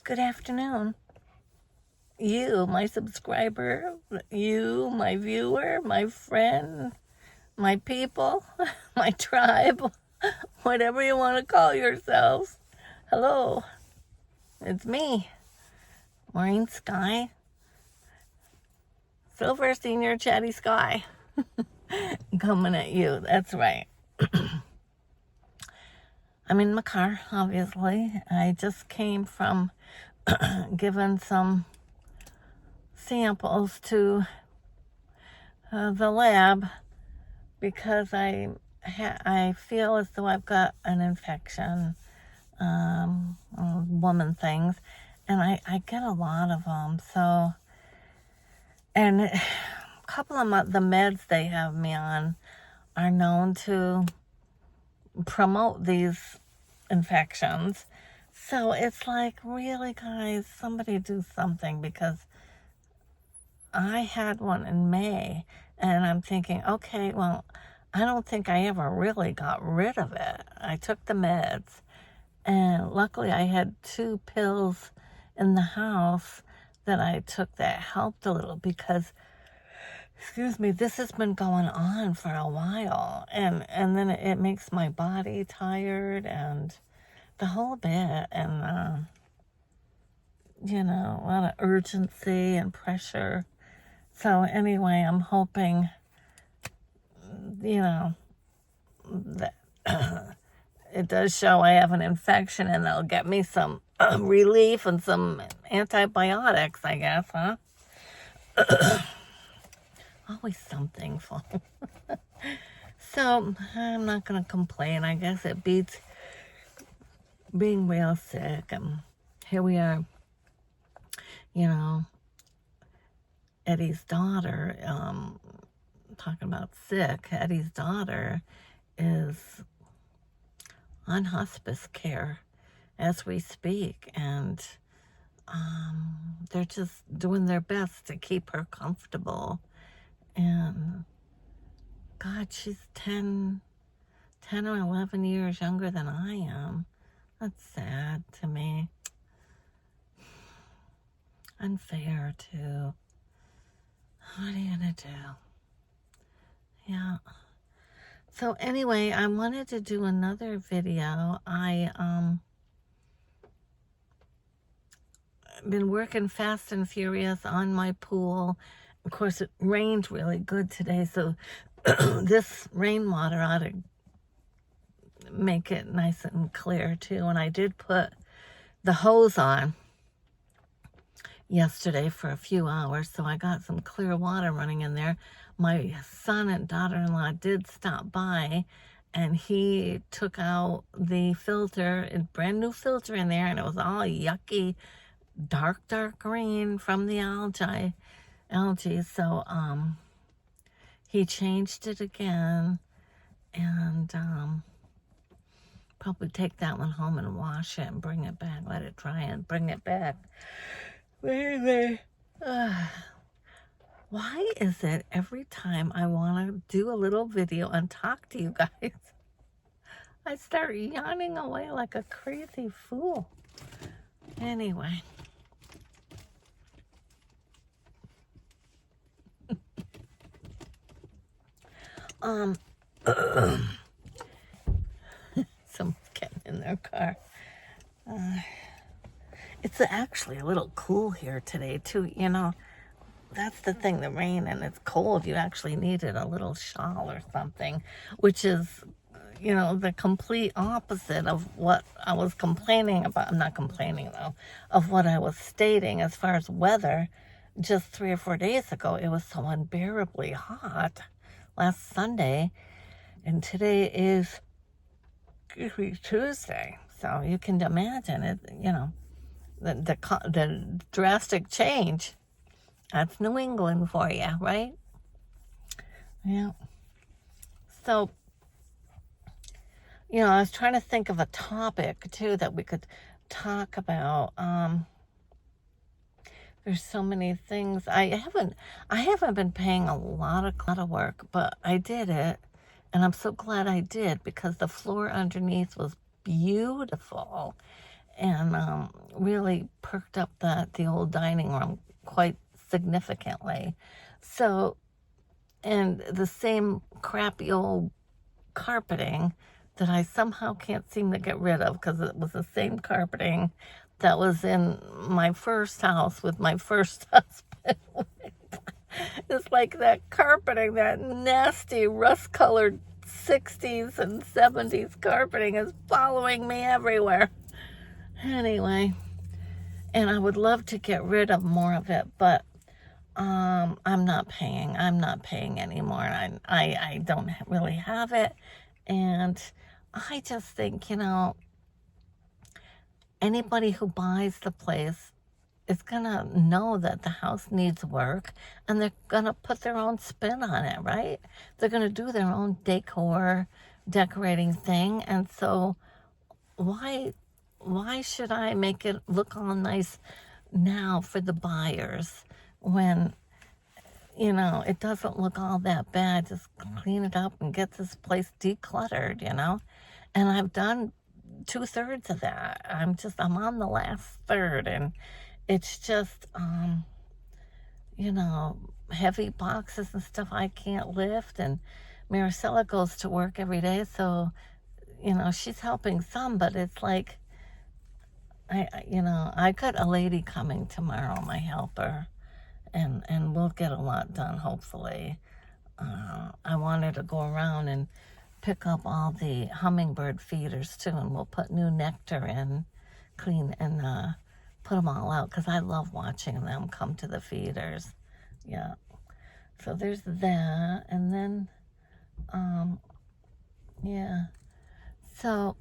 Good afternoon. You, my subscriber, you, my viewer, my friend, my people, my tribe, whatever you want to call yourselves. Hello, it's me, Maureen Sky, Silver Senior Chatty Sky, coming at you. That's right. I'm in my car, obviously. I just came from giving some samples to the lab because I feel as though I've got an infection, woman things, and I get a lot of them. So, and a couple of the meds they have me on are known to promote these infections. So it's like, really, guys, somebody do something, because I had one in May, and I'm thinking, okay, well, I don't think I ever really got rid of it. I took the meds, and luckily I had 2 pills in the house that I took that helped a little, because, excuse me, this has been going on for a while, and then it makes my body tired and the whole bit, and a lot of urgency and pressure. So anyway, I'm hoping, that it does show I have an infection, and they'll get me some relief and some antibiotics, I guess, huh? Always something fun. So I'm not going to complain. I guess it beats being real sick, and here we are. Eddie's daughter, talking about sick, Eddie's daughter is on hospice care as we speak, and they're just doing their best to keep her comfortable. And God, she's 10 or 11 years younger than I am. That's sad to me. Unfair, too. What are you gonna do? Yeah. So anyway, I wanted to do another video. Been working fast and furious on my pool. Of course, it rained really good today, so this rainwater ought to make it nice and clear too. And I did put the hose on yesterday for a few hours, so I got some clear water running in there. My son and daughter-in-law did stop by, and he took out the filter, a brand new filter in there, and it was all yucky, dark green from the algae. So he changed it again, and probably take that one home and wash it and bring it back, let it dry and bring it back. Anyway, why is it every time I want to do a little video and talk to you guys, I start yawning away like a crazy fool? Anyway. Someone's getting in their car. It's actually a little cool here today, too. That's the thing, the rain, and it's cold. You actually needed a little shawl or something, which is, the complete opposite of what I was complaining about. I'm not complaining, though, of what I was stating as far as weather. Just 3 or 4 days ago, it was so unbearably hot last Sunday, and today is Tuesday. So you can imagine it, the drastic change. That's New England for you, right? Yeah. So, I was trying to think of a topic, too, that we could talk about. There's so many things. I haven't been paying a lot of work, but I did it, and I'm so glad I did, because the floor underneath was beautiful. And really perked up the old dining room quite significantly. So, and the same crappy old carpeting that I somehow can't seem to get rid of, because it was the same carpeting that was in my first house with my first husband. It's like that carpeting, that nasty rust-colored 60s and 70s carpeting is following me everywhere. Anyway, and I would love to get rid of more of it, but I'm not paying anymore. I don't really have it. And I just think, anybody who buys the place is gonna know that the house needs work, and they're gonna put their own spin on it, right? They're gonna do their own decorating thing. And so why should I make it look all nice now for the buyers when it doesn't look all that bad? Just clean it up and get this place decluttered, and I've done 2/3 of that. I'm on the last third, and it's just heavy boxes and stuff I can't lift. And Maricela goes to work every day, so she's helping some, but it's like I got a lady coming tomorrow, my helper, and we'll get a lot done, hopefully. I wanted to go around and pick up all the hummingbird feeders too, and we'll put new nectar in, clean, and put them all out, because I love watching them come to the feeders. Yeah, so there's that. And then yeah, so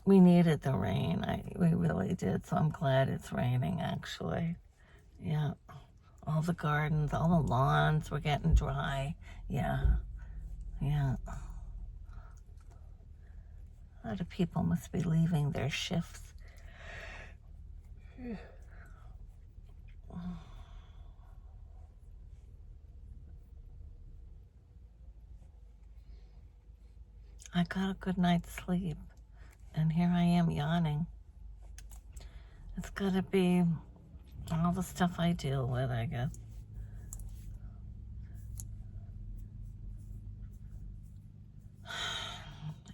we needed the rain. We really did, so I'm glad it's raining, actually. Yeah, all the gardens, all the lawns were getting dry. Yeah. A lot of people must be leaving their shifts. I got a good night's sleep, and here I am yawning. It's gotta be all the stuff I deal with, I guess.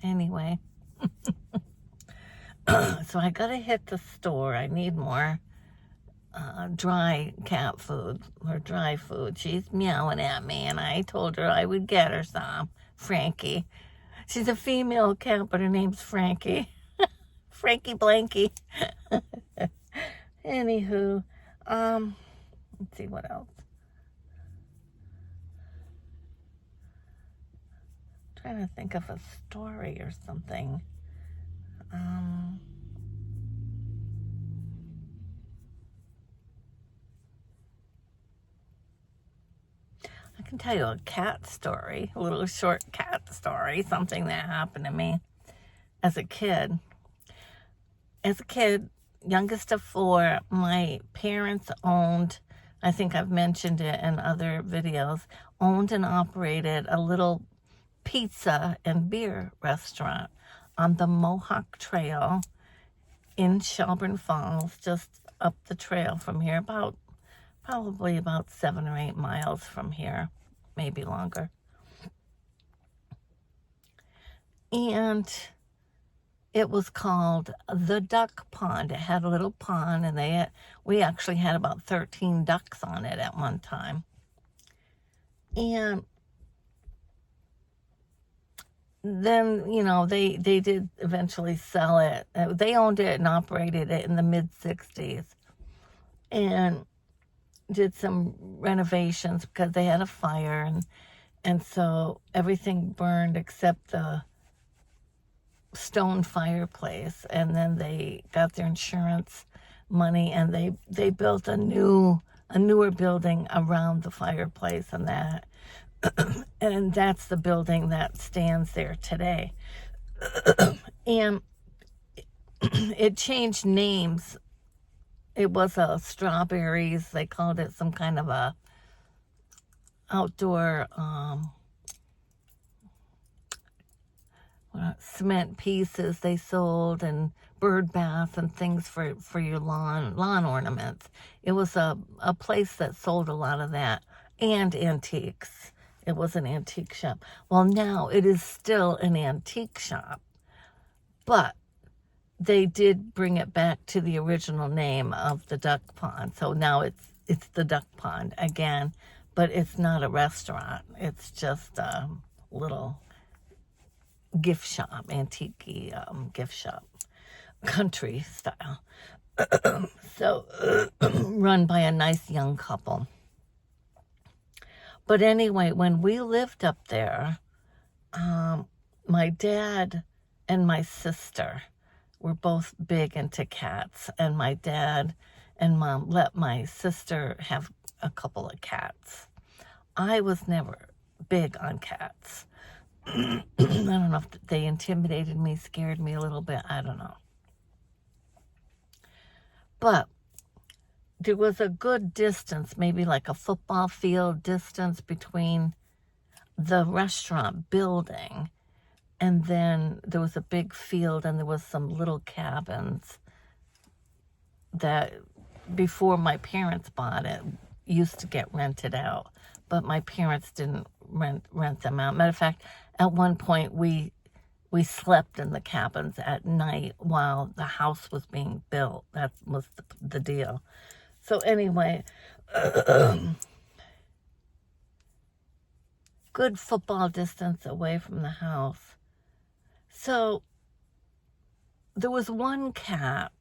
Anyway, so I gotta hit the store. I need more dry cat food, or dry food. She's meowing at me, and I told her I would get her some. Frankie. She's a female cat, but her name's Frankie. Frankie Blanky. Anywho, let's see what else. I'm trying to think of a story or something. I can tell you a cat story, a little short cat story, something that happened to me as a kid. As a kid, youngest of 4, my parents owned, I think I've mentioned it in other videos, owned and operated a little pizza and beer restaurant on the Mohawk Trail in Shelburne Falls, just up the trail from here, probably about 7 or 8 miles from here, maybe longer. And it was called the Duck Pond. It had a little pond, and we actually had about 13 ducks on it at one time. And then, they did eventually sell it. They owned it and operated it in the mid-60s, and did some renovations because they had a fire, and so everything burned except the stone fireplace. And then they got their insurance money, and they built a newer building around the fireplace and that. And that's the building that stands there today. And it changed names. It was a Strawberries. They called it some kind of a outdoor, cement pieces they sold, and bird bath and things for your lawn ornaments. It was a place that sold a lot of that, and antiques. It was an antique shop. Well, now it is still an antique shop, but they did bring it back to the original name of the duck pond. So now it's the duck pond again, but it's not a restaurant. It's just a little gift shop, antique gift shop, country style. So run by a nice young couple. But anyway, when we lived up there, my dad and my sister were both big into cats, and my dad and mom let my sister have a couple of cats. I was never big on cats. I don't know if they intimidated me, scared me a little bit. I don't know. But there was a good distance, maybe like a football field distance, between the restaurant building, and then there was a big field, and there was some little cabins that before my parents bought it used to get rented out, but my parents didn't rent them out. Matter of fact, at one point we slept in the cabins at night while the house was being built. That was the deal. So anyway, good football distance away from the house. So there was one cat,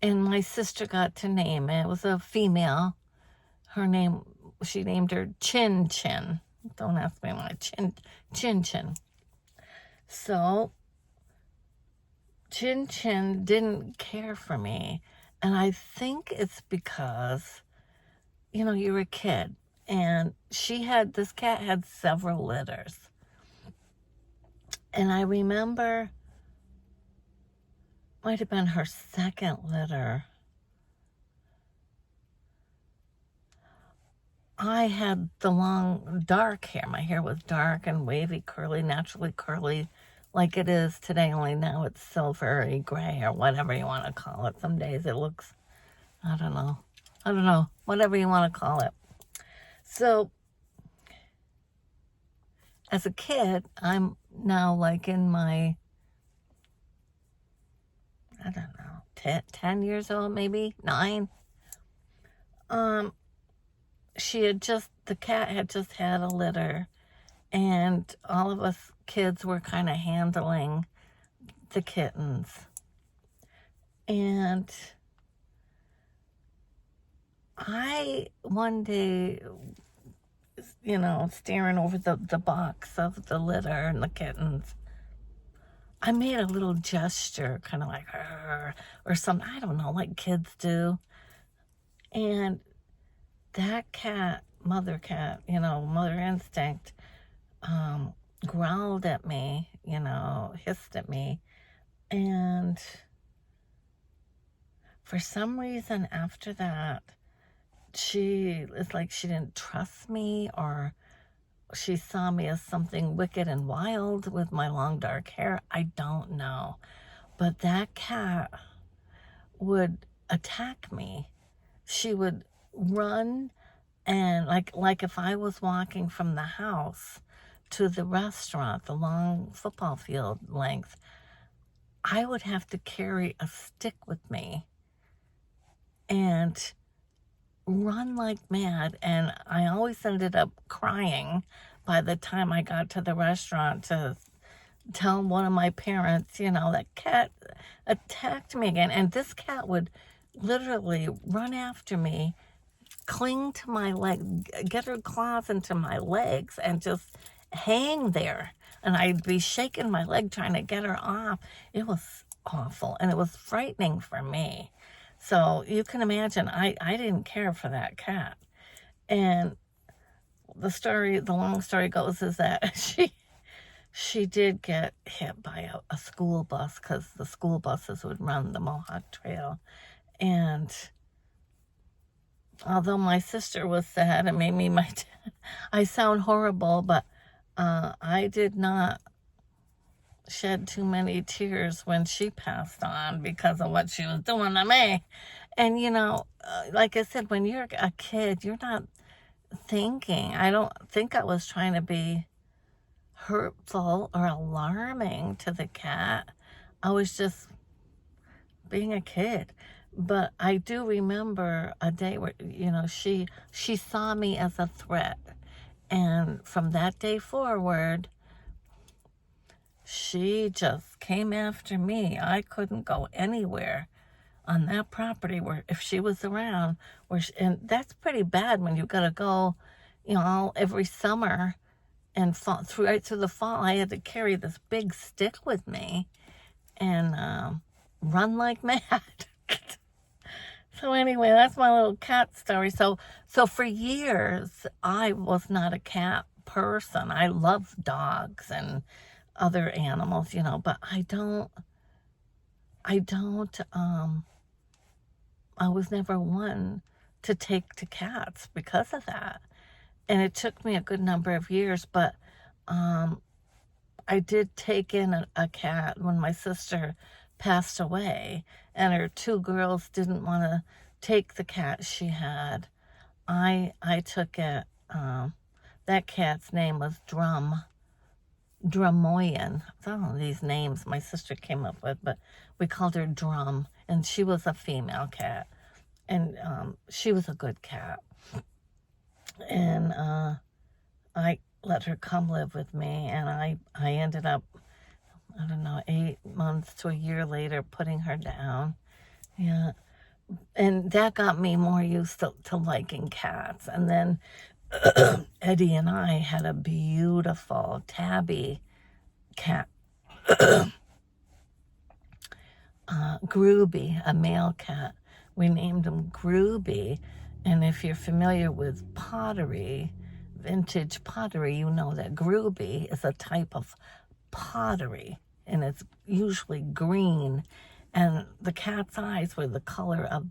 and my sister got to name it. It was a female. Her name, she named her Chin Chin. Don't ask me why. Chin Chin. So Chin Chin didn't care for me. And I think it's because, you're a kid. And this cat had several litters. And I remember, might have been her second litter. I had the long, dark hair. My hair was dark and wavy, curly, naturally curly, like it is today, only now it's silvery gray or whatever you want to call it. Some days it looks, I don't know, whatever you want to call it. So, as a kid, I'm now like in my, I don't know, 10 years old, maybe 9. The cat had just had a litter, and all of us kids were kind of handling the kittens. And I, one day, staring over the box of the litter and the kittens, I made a little gesture, kind of like, or something, I don't know, like kids do. And that cat, mother instinct, growled at me, hissed at me. And for some reason after that, it's like she didn't trust me, or she saw me as something wicked and wild with my long dark hair. I don't know. But that cat would attack me. She would run, and like if I was walking from the house to the restaurant, the long football field length, I would have to carry a stick with me and run like mad. And I always ended up crying by the time I got to the restaurant to tell one of my parents, that cat attacked me again. And this cat would literally run after me, cling to my leg, get her claws into my legs, and just hang there. And I'd be shaking my leg trying to get her off. It was awful, and it was frightening for me. So you can imagine, I didn't care for that cat. And the long story goes is that she did get hit by a school bus, because the school buses would run the Mohawk Trail. And although my sister was sad, it made me I sound horrible, but I did not shed too many tears when she passed on because of what she was doing to me. And like I said, when you're a kid, you're not thinking. I don't think I was trying to be hurtful or alarming to the cat. I was just being a kid. But I do remember a day where, she saw me as a threat. And from that day forward, she just came after me. I couldn't go anywhere on that property where if she was around, and that's pretty bad when you gotta go, every summer and right through the fall. I had to carry this big stick with me and run like mad. So anyway, that's my little cat story. So for years, I was not a cat person. I love dogs and other animals, but I was never one to take to cats because of that. And it took me a good number of years, but I did take in a cat when my sister passed away, and her two girls didn't want to take the cat she had. I took it. That cat's name was Drumoyan. I don't know these names my sister came up with, but we called her Drum, and she was a female cat, and she was a good cat. And I let her come live with me, and I ended up, I don't know, 8 months to a year later putting her down. Yeah. And that got me more used to liking cats. And then Eddie and I had a beautiful tabby cat, Groovy, a male cat. We named him Groovy. And if you're familiar with pottery, vintage pottery, you know that Groovy is a type of pottery, and it's usually green, and the cat's eyes were the color of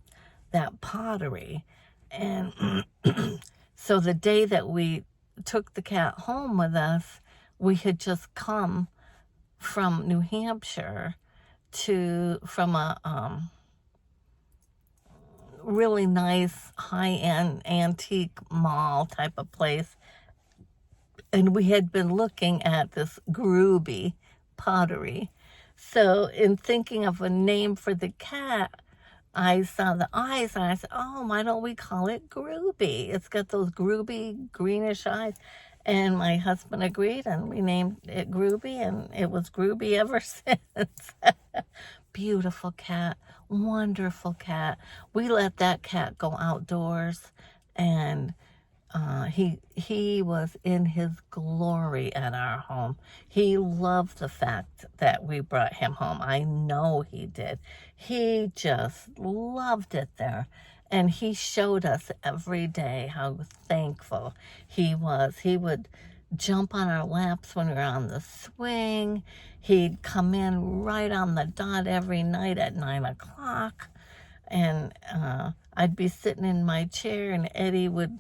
that pottery. And so the day that we took the cat home with us, we had just come from New Hampshire from a really nice high-end antique mall type of place, and we had been looking at this Groovy pottery. So in thinking of a name for the cat, I saw the eyes and I said, oh, why don't we call it Groovy? It's got those Groovy greenish eyes. And my husband agreed, and we named it Groovy, and it was Groovy ever since. Beautiful cat, wonderful cat. We let that cat go outdoors, and he was in his glory at our home. He loved the fact that we brought him home. I know he did. He just loved it there. And he showed us every day how thankful he was. He would jump on our laps when we were on the swing. He'd come in right on the dot every night at 9 o'clock. And I'd be sitting in my chair, and Eddie would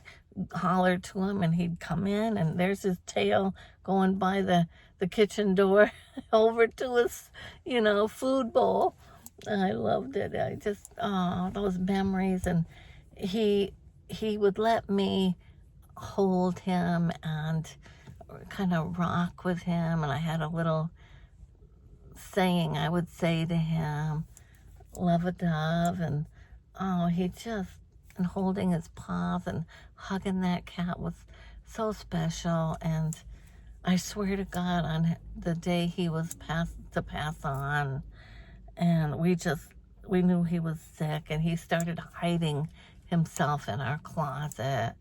holler to him, and he'd come in, and there's his tail going by the kitchen door over to his food bowl. I loved it. I just those memories. And he would let me hold him and kind of rock with him, and I had a little saying I would say to him, love a dove. And he just, and holding his paws and hugging that cat was so special. And I swear to God, on the day he was to pass on, and we knew he was sick, and he started hiding himself in our closet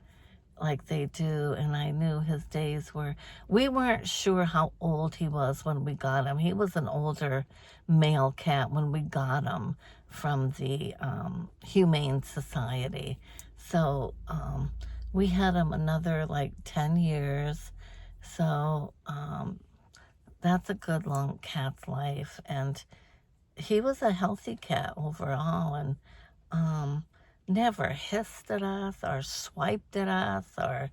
like they do. And I knew his days we weren't sure how old he was when we got him. He was an older male cat when we got him from the Humane Society. So we had him another 10 years. So that's a good long cat's life. And he was a healthy cat overall, and never hissed at us or swiped at us or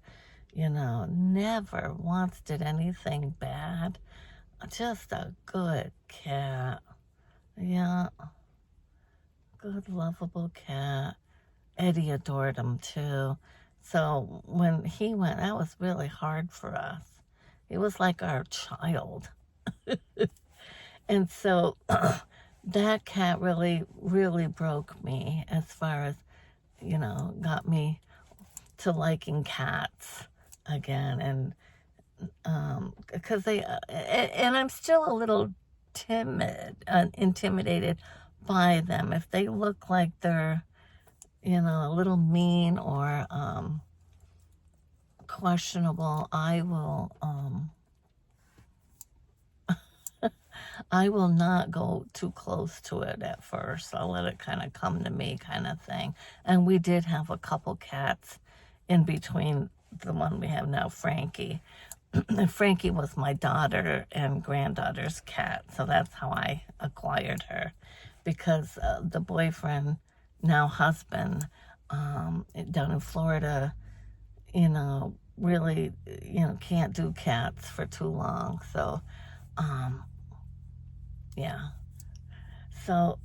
You know, never once did anything bad. Just a good cat. Yeah, good, lovable cat. Eddie adored him too. So when he went, that was really hard for us. He was like our child. And so that cat really, really broke me as far as, you know, got me to liking cats again. And because and I'm still a little intimidated by them. If they look like they're, you know, a little mean or questionable, I will not go too close to it at first. I'll let it kind of come to me, kind of thing. And we did have a couple cats in between the one we have now, Frankie. Frankie was my daughter and granddaughter's cat, so that's how I acquired her, because the boyfriend, now husband, down in Florida, you know, really, you know, can't do cats for too long. So, yeah. So,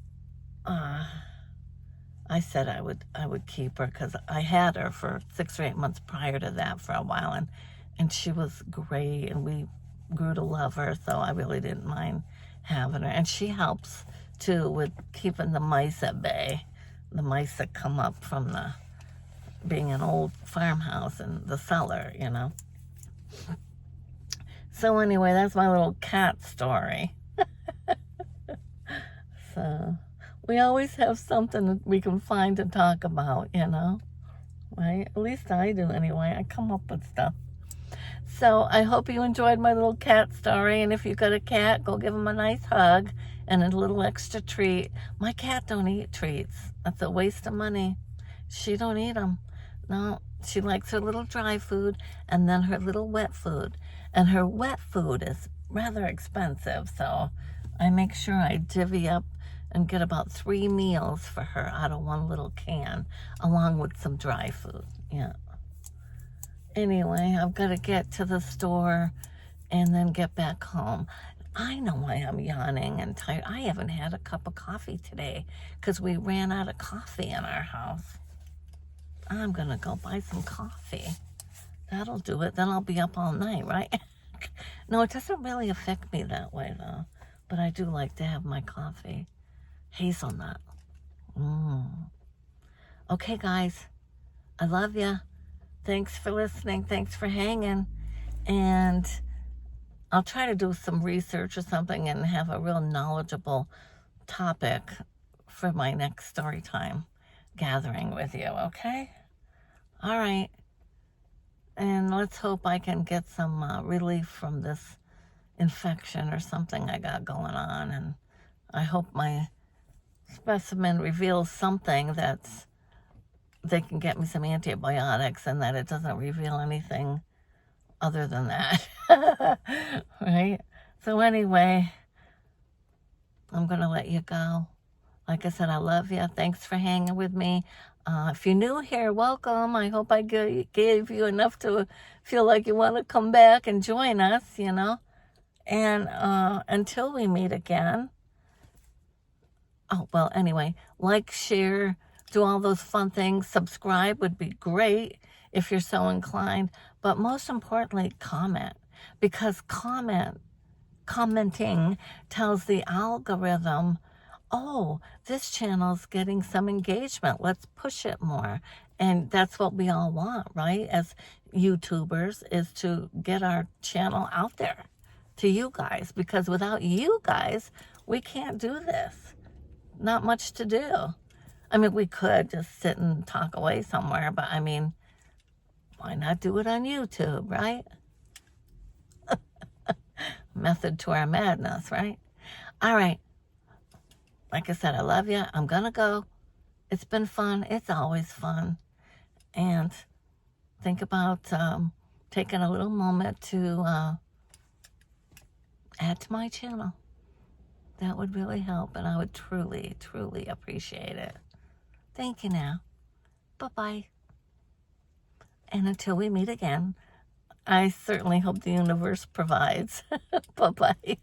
I said I would keep her because I had her for 6 or 8 months prior to that for a while, and she was great, and we grew to love her, so I really didn't mind having her. And she helps too with keeping the mice at bay, the mice that come up from the being an old farmhouse in the cellar, you know. So anyway, that's my little cat story. So we always have something that we can find to talk about, you know, right? At least I do anyway. I come up with stuff. So I hope you enjoyed my little cat story. And if you got a cat, go give him a nice hug and a little extra treat. My cat don't eat treats. That's a waste of money. She don't eat them. No, she likes her little dry food and then her little wet food. And her wet food is rather expensive. So I make sure I divvy up and get about 3 meals for her out of one little can, along with some dry food. Yeah. Anyway, I've got to get to the store and then get back home. I know why I'm yawning and tired. I haven't had a cup of coffee today because we ran out of coffee in our house. I'm going to go buy some coffee. That'll do it. Then I'll be up all night, right? No, it doesn't really affect me that way, though. But I do like to have my coffee. Hazelnut. Okay, guys. I love ya. Thanks for listening. Thanks for hanging. And I'll try to do some research or something and have a real knowledgeable topic for my next story time gathering with you, okay? All right. And let's hope I can get some relief from this infection or something I got going on. And I hope my specimen reveals something that's they can get me some antibiotics and that it doesn't reveal anything other than that. Right? So anyway, I'm going to let you go. Like I said, I love you. Thanks for hanging with me. If you're new here, welcome. I hope I gave you enough to feel like you want to come back and join us, you know. And until we meet again, oh, well, anyway, like, share, do all those fun things. Subscribe would be great if you're so inclined. But most importantly, comment. Because commenting tells the algorithm, oh, this channel's getting some engagement. Let's push it more. And that's what we all want, right? As YouTubers, is to get our channel out there to you guys. Because without you guys, we can't do this. Not much to do. I mean, we could just sit and talk away somewhere, but I mean, why not do it on YouTube, right? Method to our madness, right? All right. Like I said, I love you. I'm going to go. It's been fun. It's always fun. And think about taking a little moment to add to my channel. That would really help, and I would truly, truly appreciate it. Thank you now. Bye-bye. And until we meet again, I certainly hope the universe provides. Bye-bye.